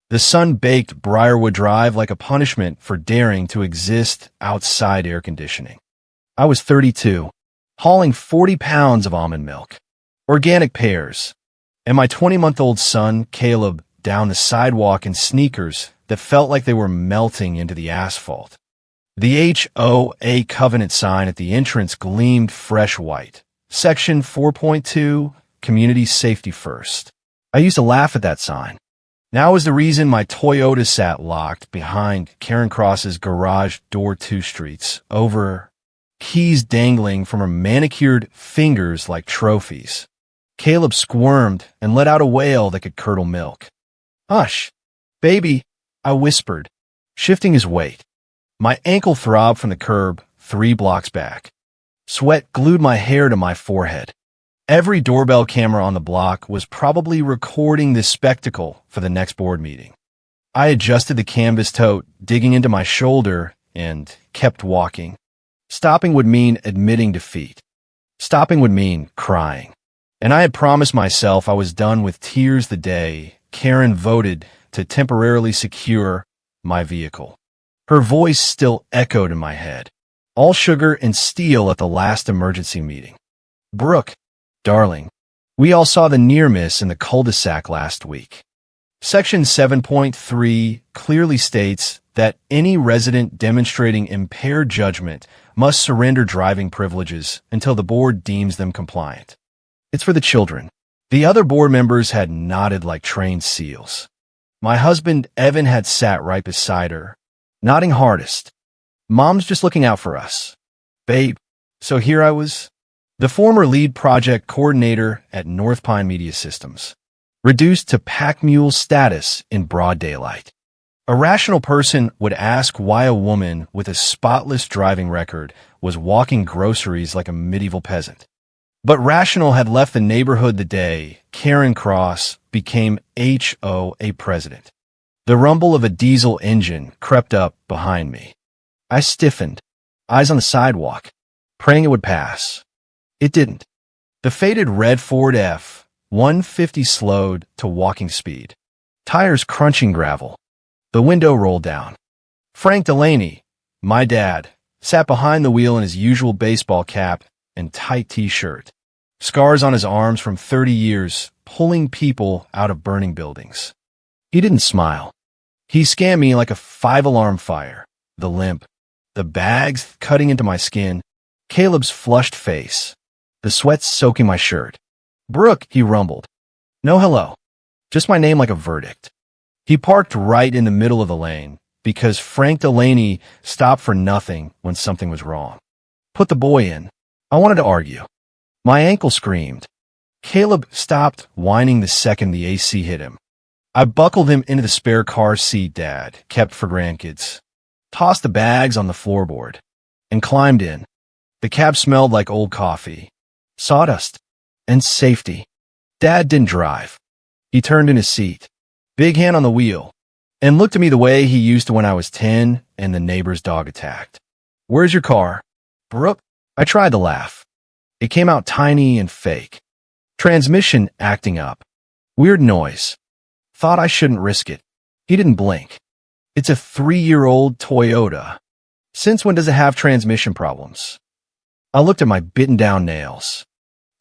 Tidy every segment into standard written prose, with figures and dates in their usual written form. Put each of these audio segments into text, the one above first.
The sun baked Briarwood Drive like a punishment for daring to exist outside air conditioning. I was 32, hauling 40 pounds of almond milk, organic pears, and my 20-month-old son, Caleb, down the sidewalk in sneakers that felt like they were melting into the asphalt. The HOA Covenant sign at the entrance gleamed fresh white. Section 4.2, Community Safety First. I used to laugh at that sign. Now is the reason my Toyota sat locked behind Karen Cross's garage door 2 streets over, keys dangling from her manicured fingers like trophies. Caleb squirmed and let out a wail that could curdle milk. "Hush, baby," I whispered, shifting his weight. My ankle throbbed from the curb 3 blocks back. Sweat glued my hair to my forehead. Every doorbell camera on the block was probably recording this spectacle for the next board meeting. I adjusted the canvas tote, digging into my shoulder, and kept walking. Stopping would mean admitting defeat. Stopping would mean crying. And I had promised myself I was done with tears the day Karen voted to temporarily secure my vehicle. Her voice still echoed in my head. All sugar and steel at the last emergency meeting. "Brooke, darling, we all saw the near miss in the cul-de-sac last week." Section 7.3 clearly states that any resident demonstrating impaired judgment must surrender driving privileges until the board deems them compliant. It's for the children. The other board members had nodded like trained seals. My husband, Evan, had sat right beside her, nodding hardest. "Mom's just looking out for us." "Babe." So here I was, the former lead project coordinator at North Pine Media Systems, reduced to pack mule status in broad daylight. A rational person would ask why a woman with a spotless driving record was walking groceries like a medieval peasant. But rational had left the neighborhood the day Karen Cross became HOA president. The rumble of a diesel engine crept up behind me. I stiffened, eyes on the sidewalk, praying it would pass. It didn't. The faded red Ford F-150 slowed to walking speed, tires crunching gravel. The window rolled down. Frank Delaney, my dad, sat behind the wheel in his usual baseball cap and tight t-shirt, scars on his arms from 30 years pulling people out of burning buildings. He didn't smile. He scanned me like a 5-alarm fire, the limp, the bags cutting into my skin, Caleb's flushed face, the sweat soaking my shirt. "Brooke," he rumbled. "No hello. Just my name like a verdict." He parked right in the middle of the lane because Frank Delaney stopped for nothing when something was wrong. "Put the boy in." I wanted to argue. My ankle screamed. Caleb stopped whining the second the AC hit him. I buckled him into the spare car seat Dad kept for grandkids, tossed the bags on the floorboard, and climbed in. The cab smelled like old coffee, sawdust, and safety. Dad didn't drive. He turned in his seat, big hand on the wheel, and looked at me the way he used to when I was 10 and the neighbor's dog attacked. "Where's your car?" "Brooke." I tried to laugh. It came out tiny and fake. Transmission acting up. Weird noise. Thought I shouldn't risk it. He didn't blink. "It's a 3-year-old Toyota. Since when does it have transmission problems?" I looked at my bitten down nails.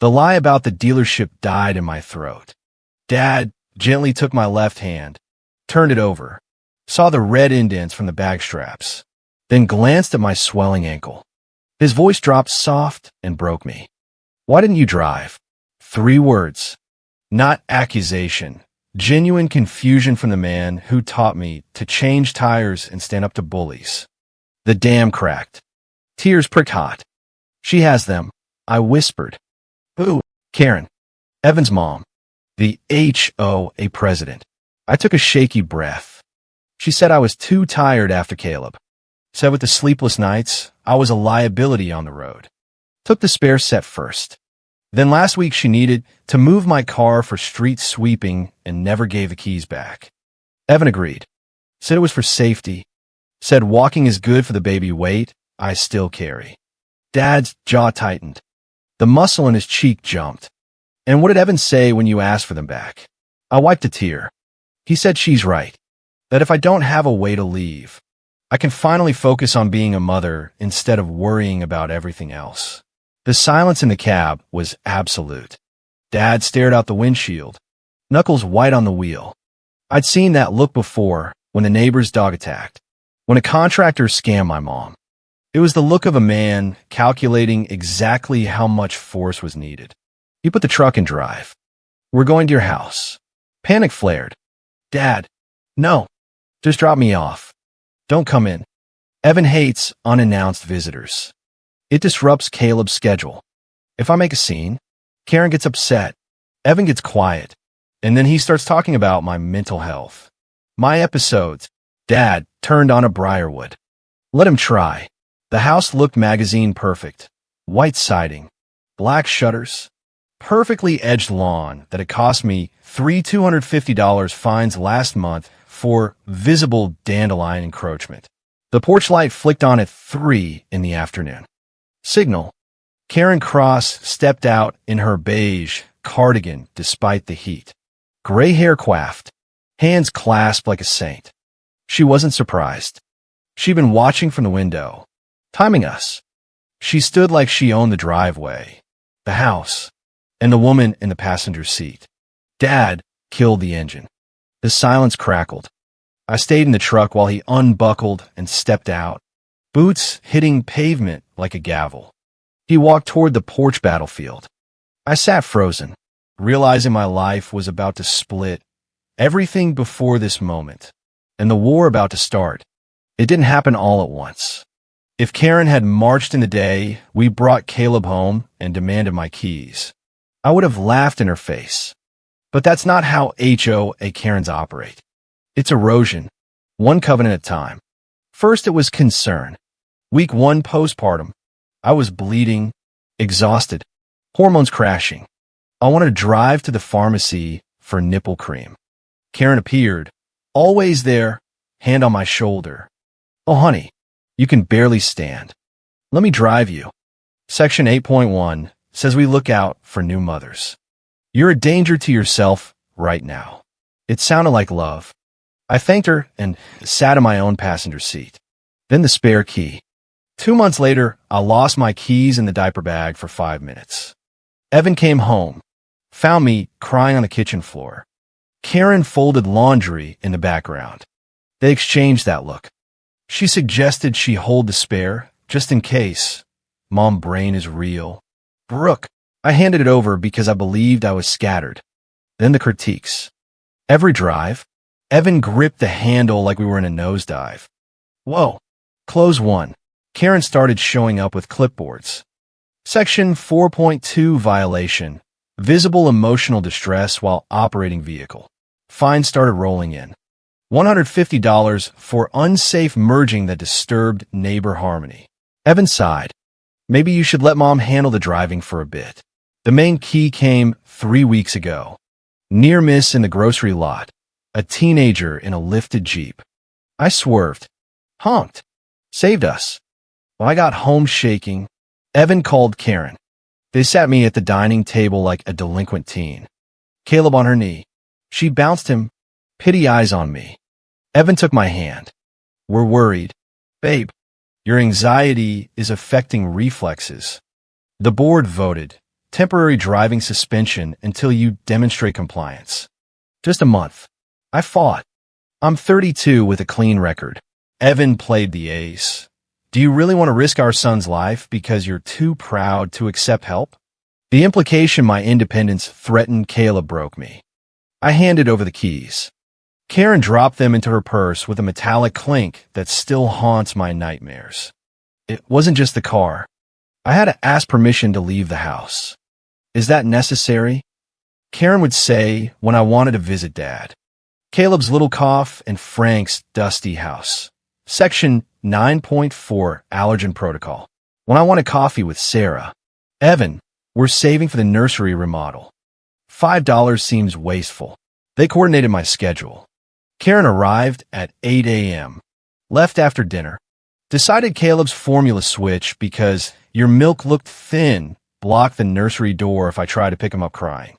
The lie about the dealership died in my throat. Dad gently took my left hand, turned it over, saw the red indents from the bag straps, then glanced at my swelling ankle. His voice dropped soft and broke me. "Why didn't you drive?" 3 words. Not accusation. Genuine confusion from the man who taught me to change tires and stand up to bullies. The dam cracked. Tears pricked hot. "She has them," I whispered. "Who?" "Karen. Evan's mom. The HOA president." I took a shaky breath. "She said I was too tired after Caleb. Said with the sleepless nights, I was a liability on the road. Took the spare set first. Then last week she needed to move my car for street sweeping and never gave the keys back." Evan agreed. Said it was for safety. Said walking is good for the baby weight I still carry. Dad's jaw tightened. The muscle in his cheek jumped. "And what did Evan say when you asked for them back?" I wiped a tear. He said she's right. That if I don't have a way to leave, I can finally focus on being a mother instead of worrying about everything else. The silence in the cab was absolute. Dad stared out the windshield, knuckles white on the wheel. I'd seen that look before when the neighbor's dog attacked, when a contractor scammed my mom. It was the look of a man calculating exactly how much force was needed. He put the truck in drive. We're going to your house. Panic flared. Dad, no, just drop me off. Don't come in. Evan hates unannounced visitors. It disrupts Caleb's schedule. If I make a scene, Karen gets upset. Evan gets quiet. And then he starts talking about my mental health. My episodes. Dad turned on a Briarwood. Let him try. The house looked magazine perfect. White siding. Black shutters. Perfectly edged lawn that had cost me $250 fines last month for visible dandelion encroachment. The porch light flicked on at 3 in the afternoon. Signal. Karen Cross stepped out in her beige cardigan despite the heat. Gray hair coiffed, hands clasped like a saint. She wasn't surprised. She'd been watching from the window, timing us. She stood like she owned the driveway, the house, and the woman in the passenger seat. Dad killed the engine. The silence crackled. I stayed in the truck while he unbuckled and stepped out, boots hitting pavement like a gavel. He walked toward the porch battlefield. I sat frozen, realizing my life was about to split, everything before this moment, and the war about to start. It didn't happen all at once. If Karen had marched in the day we brought Caleb home and demanded my keys, I would have laughed in her face. But that's not how HOA Karens operate. It's erosion, one covenant at a time. First, it was concern. Week 1 postpartum. I was bleeding, exhausted, hormones crashing. I wanted to drive to the pharmacy for nipple cream. Karen appeared, always there, hand on my shoulder. Oh, honey, you can barely stand. Let me drive you. Section 8.1 says we look out for new mothers. You're a danger to yourself right now. It sounded like love. I thanked her and sat in my own passenger seat. Then the spare key. 2 months later, I lost my keys in the diaper bag for 5 minutes. Evan came home, found me crying on the kitchen floor. Karen folded laundry in the background. They exchanged that look. She suggested she hold the spare, just in case. Mom brain is real. Brooke. I handed it over because I believed I was scattered. Then the critiques. Every drive, Evan gripped the handle like we were in a nosedive. Whoa. Close 1. Karen started showing up with clipboards. Section 4.2 violation. Visible emotional distress while operating vehicle. Fines started rolling in. $150 for unsafe merging that disturbed neighbor harmony. Evan sighed. Maybe you should let Mom handle the driving for a bit. The main key came 3 weeks ago. Near miss in the grocery lot. A teenager in a lifted Jeep. I swerved. Honked. Saved us. When I got home shaking, Evan called Karen. They sat me at the dining table like a delinquent teen. Caleb on her knee. She bounced him, pity eyes on me. Evan took my hand. We're worried. Babe, your anxiety is affecting reflexes. The board voted. Temporary driving suspension until you demonstrate compliance. Just a month. I fought. I'm 32 with a clean record. Evan played the ace. Do you really want to risk our son's life because you're too proud to accept help? The implication my independence threatened Caleb broke me. I handed over the keys. Karen dropped them into her purse with a metallic clink that still haunts my nightmares. It wasn't just the car. I had to ask permission to leave the house. Is that necessary? Karen would say when I wanted to visit Dad. Caleb's little cough and Frank's dusty house. Section 9.4 Allergen Protocol. When I wanted coffee with Sarah. Evan, we're saving for the nursery remodel. $5 seems wasteful. They coordinated my schedule. Karen arrived at 8 a.m. Left after dinner. Decided Caleb's formula switch because your milk looked thin, blocked the nursery door if I tried to pick him up crying.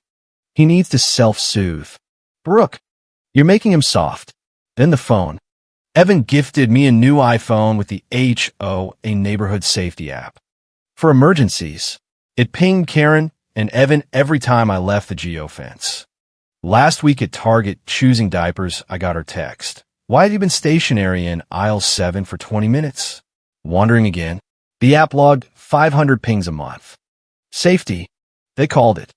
He needs to self-soothe. Brooke, you're making him soft. Then the phone. Evan gifted me a new iPhone with the HOA neighborhood safety app. For emergencies, it pinged Karen and Evan every time I left the geofence. Last week at Target choosing diapers, I got her text. Why have you been stationary in aisle 7 for 20 minutes? Wandering again. The app logged 500 pings a month. Safety. They called it.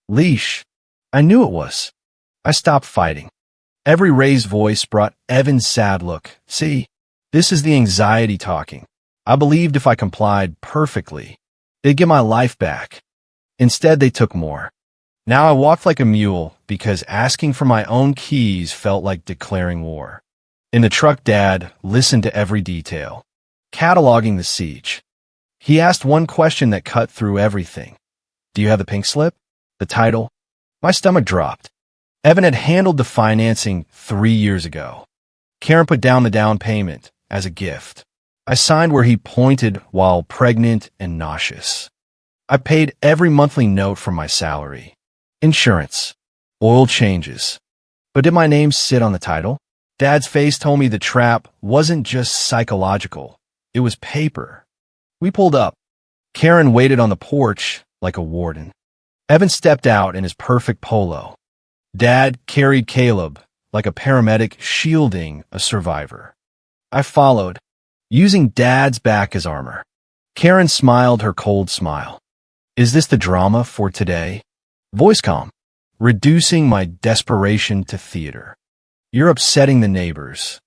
Leash. I knew it was. I stopped fighting. Every raised voice brought Evan's sad look. See, this is the anxiety talking. I believed if I complied perfectly, they'd get my life back. Instead, they took more. Now I walked like a mule because asking for my own keys felt like declaring war. In the truck, Dad listened to every detail, cataloging the siege. He asked one question that cut through everything. Do you have the pink slip? The title? My stomach dropped. Evan had handled the financing 3 years ago. Karen put down the down payment as a gift. I signed where he pointed while pregnant and nauseous. I paid every monthly note from my salary. Insurance. Oil changes. But did my name sit on the title? Dad's face told me the trap wasn't just psychological. It was paper. We pulled up. Karen waited on the porch like a warden. Evan stepped out in his perfect polo. Dad carried Caleb like a paramedic shielding a survivor. I followed, using Dad's back as armor. Karen smiled her cold smile. Is this the drama for today? Voice calm, reducing my desperation to theater. You're upsetting the neighbors.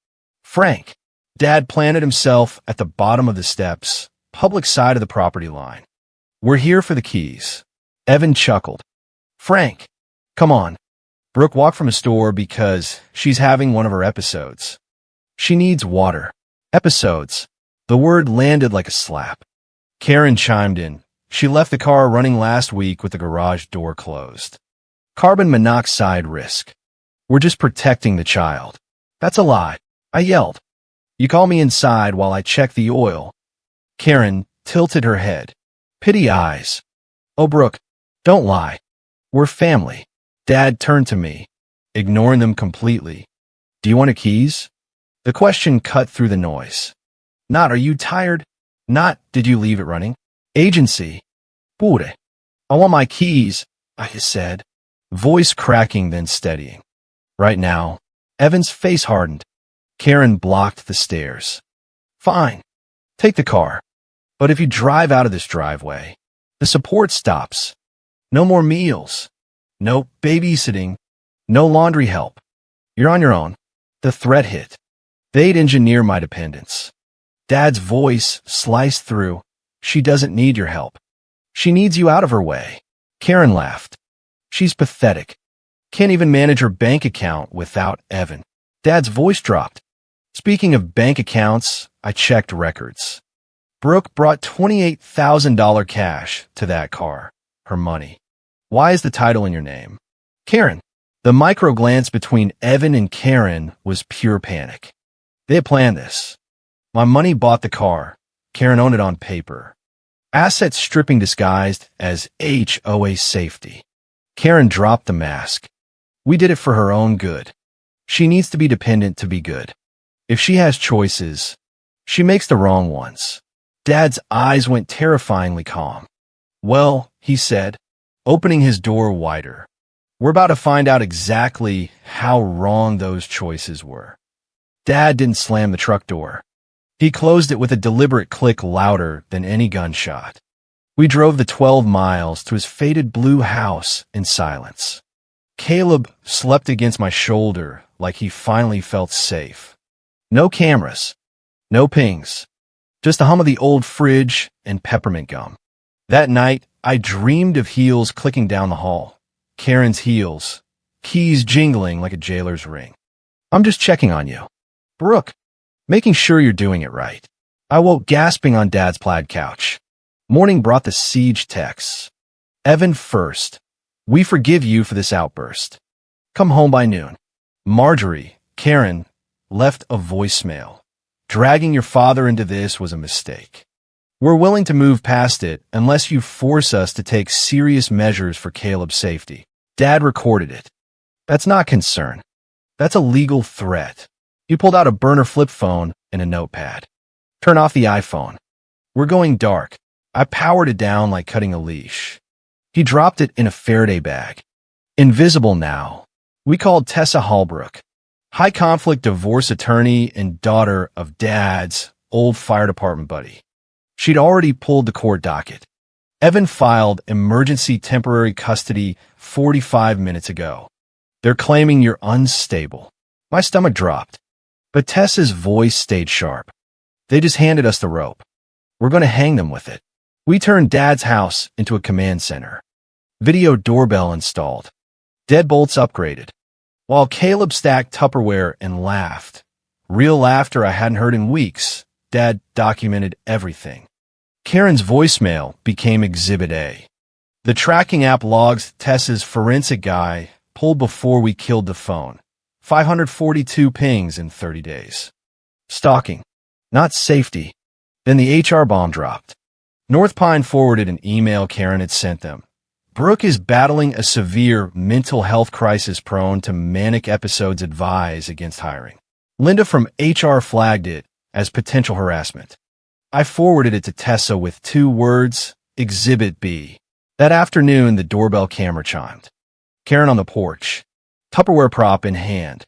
Frank. Dad planted himself at the bottom of the steps, public side of the property line. We're here for the keys. Evan chuckled. Frank, come on. Brooke walked from a store because she's having one of her episodes. She needs water. Episodes. The word landed like a slap. Karen chimed in. She left the car running last week with the garage door closed. Carbon monoxide risk. We're just protecting the child. That's a lie. I yelled. You call me inside while I check the oil. Karen tilted her head. Pity eyes. Oh, Brooke, don't lie. We're family. Dad turned to me, ignoring them completely. Do you want the keys? The question cut through the noise. Not, are you tired? Not, did you leave it running? Agency. Pure. I want my keys, I said, voice cracking then steadying. Right now, Evan's face hardened. Karen blocked the stairs. Fine. Take the car. But if you drive out of this driveway, the support stops. No more meals. No babysitting. No laundry help. You're on your own. The threat hit. They'd engineer my dependence. Dad's voice sliced through. She doesn't need your help. She needs you out of her way. Karen laughed. She's pathetic. Can't even manage her bank account without Evan. Dad's voice dropped. Speaking of bank accounts, I checked records. Brooke brought $28,000 cash to that car. Her money. Why is the title in your name? Karen. The micro glance between Evan and Karen was pure panic. They had planned this. My money bought the car. Karen owned it on paper. Asset stripping disguised as HOA safety. Karen dropped the mask. We did it for her own good. She needs to be dependent to be good. If she has choices, she makes the wrong ones. Dad's eyes went terrifyingly calm. Well, he said, opening his door wider. We're about to find out exactly how wrong those choices were. Dad didn't slam the truck door. He closed it with a deliberate click louder than any gunshot. We drove the 12 miles to his faded blue house in silence. Caleb slept against my shoulder like he finally felt safe. No cameras. No pings. Just the hum of the old fridge and peppermint gum. That night, I dreamed of heels clicking down the hall. Karen's heels. Keys jingling like a jailer's ring. I'm just checking on you. Brooke. Making sure you're doing it right. I woke gasping on Dad's plaid couch. Morning brought the siege texts. Evan first. We forgive you for this outburst. Come home by noon. Marjorie, Karen, left a voicemail. Dragging your father into this was a mistake. We're willing to move past it unless you force us to take serious measures for Caleb's safety. Dad recorded it. That's not concern. That's a legal threat. He pulled out a burner flip phone and a notepad. Turn off the iPhone. We're going dark. I powered it down like cutting a leash. He dropped it in a Faraday bag. Invisible now. We called Tessa Hallbrook, high-conflict divorce attorney and daughter of Dad's old fire department buddy. She'd already pulled the court docket. Evan filed emergency temporary custody 45 minutes ago. They're claiming you're unstable. My stomach dropped, but Tessa's voice stayed sharp. They just handed us the rope. We're going to hang them with it. We turned Dad's house into a command center. Video doorbell installed. Deadbolts upgraded. While Caleb stacked Tupperware and laughed, real laughter I hadn't heard in weeks, Dad documented everything. Karen's voicemail became Exhibit A. The tracking app logs Tessa's forensic guy pulled before we killed the phone. 542 pings in 30 days. Stalking, not safety. Then the HR bomb dropped. North Pine forwarded an email Karen had sent them. Brooke is battling a severe mental health crisis prone to manic episodes. Advise against hiring. Linda from HR flagged it as potential harassment. I forwarded it to Tessa with 2 words, Exhibit B. That afternoon, the doorbell camera chimed. Karen on the porch, Tupperware prop in hand,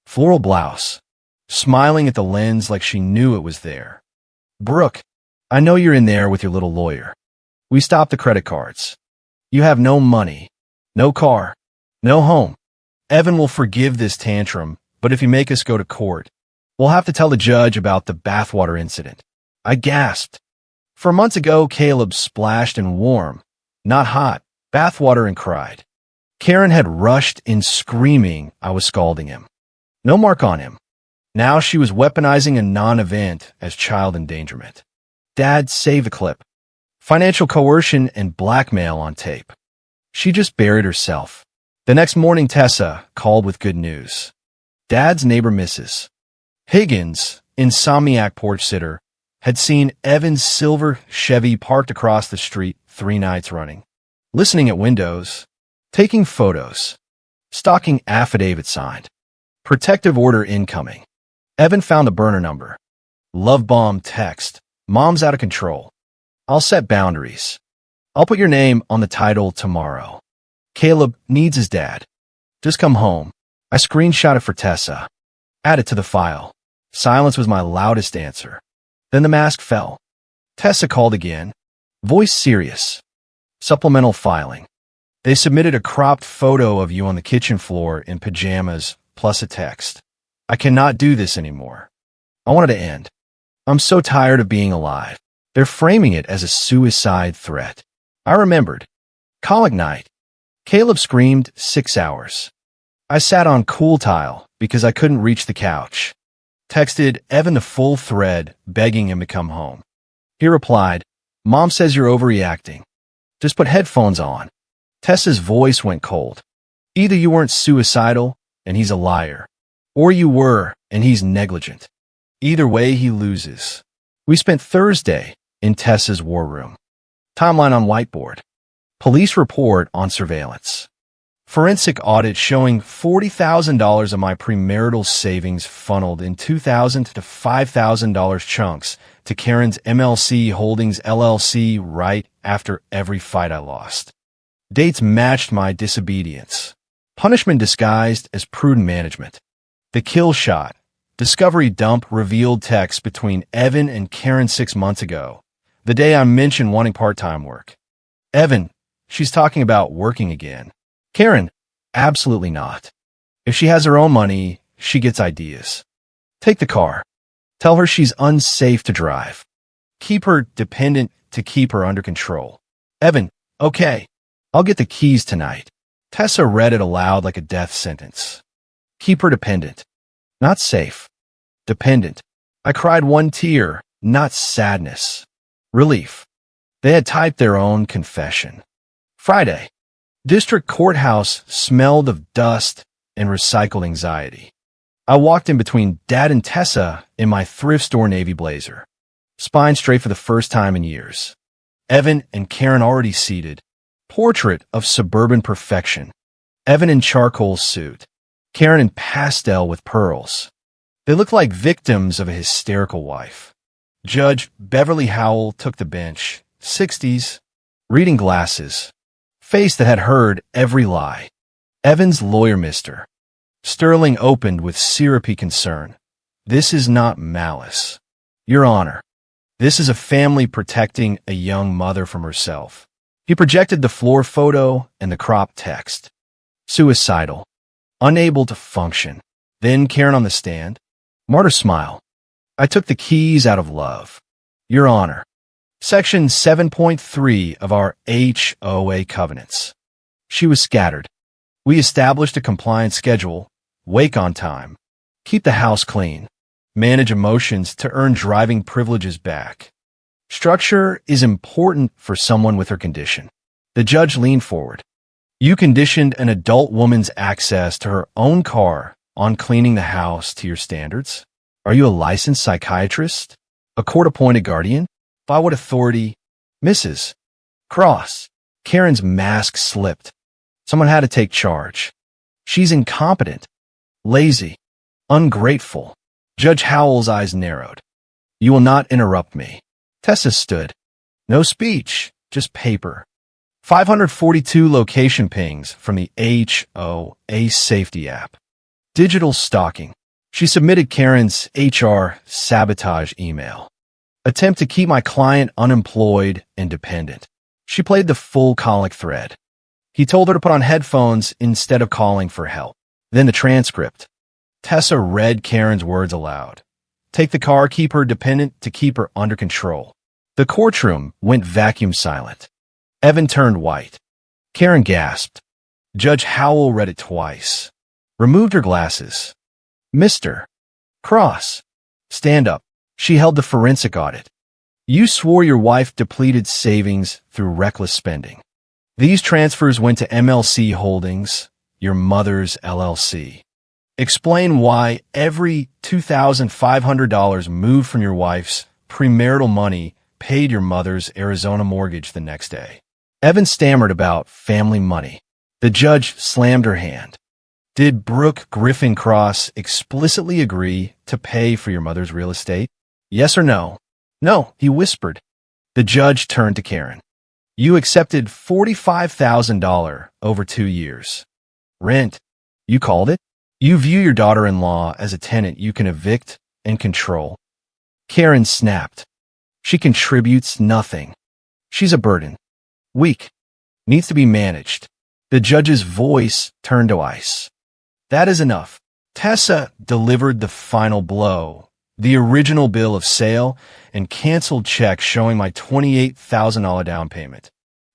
floral blouse, smiling at the lens like she knew it was there. Brooke, I know you're in there with your little lawyer. We stopped the credit cards. You have no money, no car, no home. Evan will forgive this tantrum, but if you make us go to court, we'll have to tell the judge about the bathwater incident. I gasped. For months ago, Caleb splashed in warm, not hot, bathwater and cried. Karen had rushed in screaming I was scalding him. No mark on him. Now she was weaponizing a non-event as child endangerment. Dad, save the clip. Financial coercion and blackmail on tape. She just buried herself. The next morning, Tessa called with good news. Dad's neighbor, Mrs. Higgins, insomniac porch sitter, had seen Evan's silver Chevy parked across the street 3 nights running. Listening at windows, taking photos, stalking affidavit signed. Protective order incoming. Evan found a burner number. Love bomb text. Mom's out of control. I'll set boundaries. I'll put your name on the title tomorrow. Caleb needs his dad. Just come home. I screenshot it for Tessa. Add it to the file. Silence was my loudest answer. Then the mask fell. Tessa called again. Voice serious. Supplemental filing. They submitted a cropped photo of you on the kitchen floor in pajamas, plus a text. I cannot do this anymore. I wanted to end. I'm so tired of being alive. They're framing it as a suicide threat. I remembered. Colic night. Caleb screamed 6 hours. I sat on cool tile because I couldn't reach the couch. Texted Evan the full thread, begging him to come home. He replied, Mom says you're overreacting. Just put headphones on. Tessa's voice went cold. Either you weren't suicidal, and he's a liar, or you were, and he's negligent. Either way, he loses. We spent Thursday in Tessa's war room. Timeline on whiteboard. Police report on surveillance. Forensic audit showing $40,000 of my premarital savings funneled in $2,000 to $5,000 chunks to Karen's MLC Holdings LLC right after every fight I lost. Dates matched my disobedience. Punishment disguised as prudent management. The kill shot. Discovery dump revealed text between Evan and Karen 6 months ago, the day I mentioned wanting part-time work. Evan, she's talking about working again. Karen, absolutely not. If she has her own money, she gets ideas. Take the car. Tell her she's unsafe to drive. Keep her dependent to keep her under control. Evan, okay. I'll get the keys tonight. Tessa read it aloud like a death sentence. Keep her dependent. Not safe. Dependent. I cried 1 tear, not sadness. Relief. They had typed their own confession. Friday. District courthouse smelled of dust and recycled anxiety. I walked in between Dad and Tessa in my thrift store navy blazer. Spine straight for the first time in years. Evan and Karen already seated. Portrait of suburban perfection. Evan in charcoal suit. Karen in pastel with pearls. They looked like victims of a hysterical wife. Judge Beverly Howell took the bench, 60s, reading glasses, face that had heard every lie. Evan's lawyer, Mr. Sterling, opened with syrupy concern. This is not malice. Your Honor, this is a family protecting a young mother from herself. He projected the floor photo and the cropped text. Suicidal. Unable to function. Then Karen on the stand. Martyr smile. I took the keys out of love. Your Honor, Section 7.3 of our HOA covenants. She was scattered. We established a compliance schedule, wake on time, keep the house clean, manage emotions to earn driving privileges back. Structure is important for someone with her condition. The judge leaned forward. You conditioned an adult woman's access to her own car on cleaning the house to your standards? Are you a licensed psychiatrist? A court-appointed guardian? By what authority? Mrs. Cross. Karen's mask slipped. Someone had to take charge. She's incompetent, lazy, ungrateful. Judge Howell's eyes narrowed. You will not interrupt me. Tessa stood. No speech, just paper. 542 location pings from the HOA safety app. Digital stalking. She submitted Karen's HR sabotage email. Attempt to keep my client unemployed and dependent. She played the full colic thread. He told her to put on headphones instead of calling for help. Then the transcript. Tessa read Karen's words aloud. Take the car, keep her dependent to keep her under control. The courtroom went vacuum silent. Evan turned white. Karen gasped. Judge Howell read it twice. Removed her glasses. Mr. Cross. Stand up. She held the forensic audit. You swore your wife depleted savings through reckless spending. These transfers went to MLC Holdings, your mother's LLC. Explain why every $2,500 moved from your wife's premarital money paid your mother's Arizona mortgage the next day. Evan stammered about family money. The judge slammed her hand. Did Brooke Griffin Cross explicitly agree to pay for your mother's real estate? Yes or no? No, he whispered. The judge turned to Karen. You accepted $45,000 over 2 years. Rent. You called it? You view your daughter-in-law as a tenant you can evict and control. Karen snapped. She contributes nothing. She's a burden. Weak. Needs to be managed. The judge's voice turned to ice. That is enough. Tessa delivered the final blow. The original bill of sale and canceled check showing my $28,000 down payment.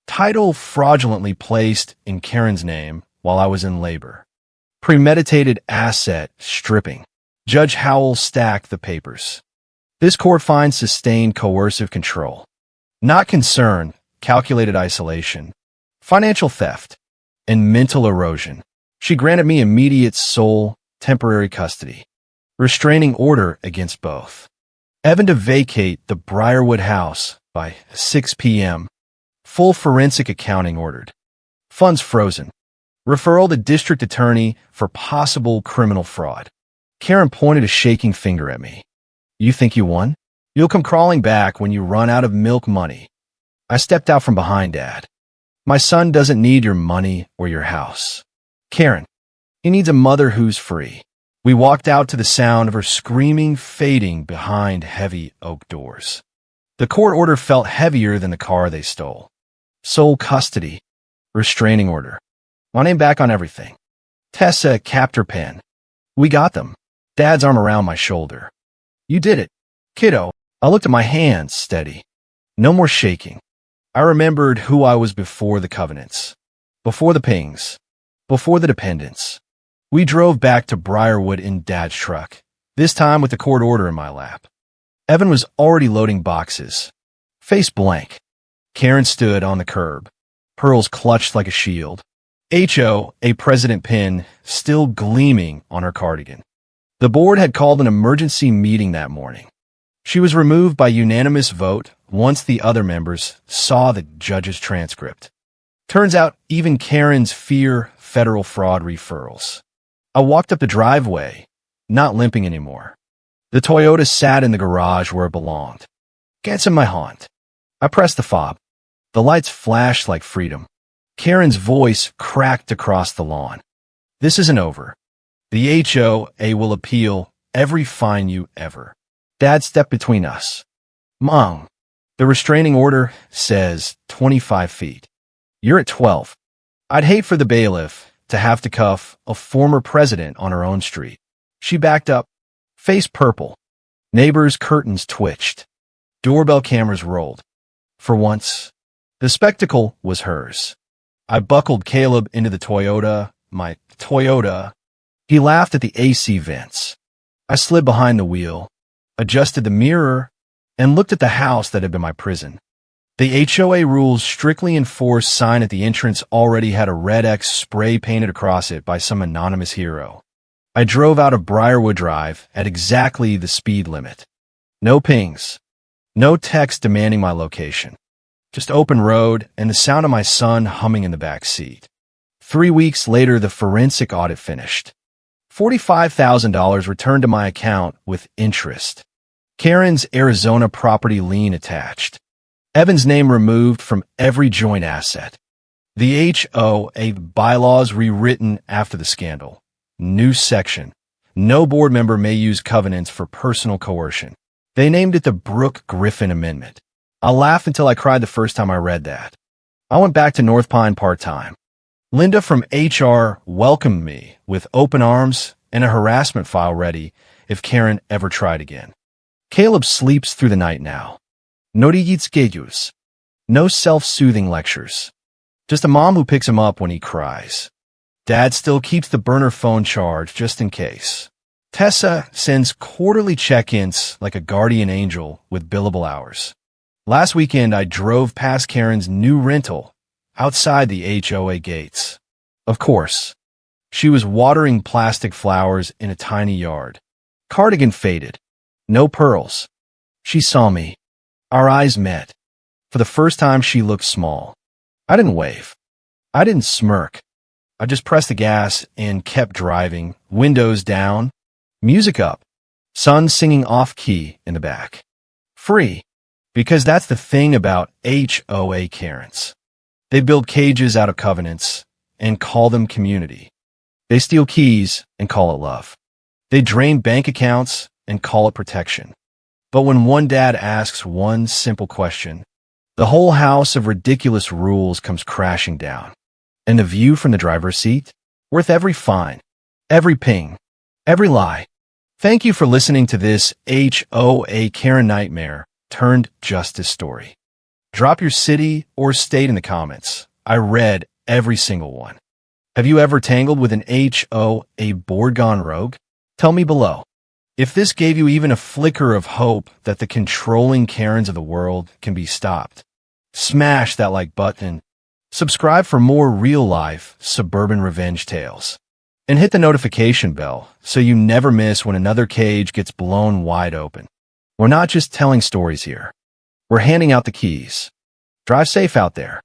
Title fraudulently placed in Karen's name while I was in labor. Premeditated asset stripping. Judge Howell stacked the papers. This court finds sustained coercive control. Not concern, calculated isolation, financial theft, and mental erosion. She granted me immediate sole temporary custody. Restraining order against both. Evan to vacate the Briarwood house by 6 p.m. Full forensic accounting ordered. Funds frozen. Referral to district attorney for possible criminal fraud. Karen pointed a shaking finger at me. You think you won? You'll come crawling back when you run out of milk money. I stepped out from behind Dad. My son doesn't need your money or your house. Karen, he needs a mother who's free. We walked out to the sound of her screaming fading behind heavy oak doors. The court order felt heavier than the car they stole. Sole custody. Restraining order. My name back on everything. Tessa capped her pen. We got them. Dad's arm around my shoulder. You did it. Kiddo. I looked at my hands, steady. No more shaking. I remembered who I was before the covenants. Before the pings. Before the dependents. We drove back to Briarwood in Dad's truck, this time with the court order in my lap. Evan was already loading boxes. Face blank. Karen stood on the curb, pearls clutched like a shield. HOA President pin still gleaming on her cardigan. The board had called an emergency meeting that morning. She was removed by unanimous vote once the other members saw the judge's transcript. Turns out even Karen's fear federal fraud referrals. I walked up the driveway, not limping anymore. The Toyota sat in the garage where it belonged. Gets in my haunt. I pressed the fob. The lights flashed like freedom. Karen's voice cracked across the lawn. This isn't over. The HOA will appeal every fine you ever. Dad stepped between us. Mom, the restraining order says 25 feet. You're at 12. I'd hate for the bailiff to have to cuff a former president on her own street. She backed up, face purple. Neighbors' curtains twitched. Doorbell cameras rolled. For once, the spectacle was hers. I buckled Caleb into the Toyota, my Toyota. He laughed at the AC vents. I slid behind the wheel, adjusted the mirror, and looked at the house that had been my prison. The HOA rules strictly enforced sign at the entrance already had a red X spray painted across it by some anonymous hero. I drove out of Briarwood Drive at exactly the speed limit. No pings. No text demanding my location. Just open road and the sound of my son humming in the back seat. 3 weeks later, the forensic audit finished. $45,000 returned to my account with interest. Karen's Arizona property lien attached. Evan's name removed from every joint asset. The HOA bylaws rewritten after the scandal. New section. No board member may use covenants for personal coercion. They named it the Brooke Griffin Amendment. I laughed until I cried the first time I read that. I went back to North Pine part-time. Linda from HR welcomed me with open arms and a harassment file ready if Karen ever tried again. Caleb sleeps through the night now. No schedules. No self-soothing lectures. Just a mom who picks him up when he cries. Dad still keeps the burner phone charged just in case. Tessa sends quarterly check-ins like a guardian angel with billable hours. Last weekend, I drove past Karen's new rental outside the HOA gates. Of course, she was watering plastic flowers in a tiny yard. Cardigan faded. No pearls. She saw me. Our eyes met. For the first time, she looked small. I didn't wave. I didn't smirk. I just pressed the gas and kept driving, windows down, music up, son singing off-key in the back. Free. Because that's the thing about HOA Karens. They build cages out of covenants and call them community. They steal keys and call it love. They drain bank accounts and call it protection. But when one dad asks one simple question, the whole house of ridiculous rules comes crashing down. And the view from the driver's seat? Worth every fine, every ping, every lie. Thank you for listening to this HOA Karen nightmare turned justice story. Drop your city or state in the comments. I read every single one. Have you ever tangled with an HOA board gone rogue? Tell me below. If this gave you even a flicker of hope that the controlling Karens of the world can be stopped, smash that like button, subscribe for more real-life suburban revenge tales, and hit the notification bell so you never miss when another cage gets blown wide open. We're not just telling stories here. We're handing out the keys. Drive safe out there.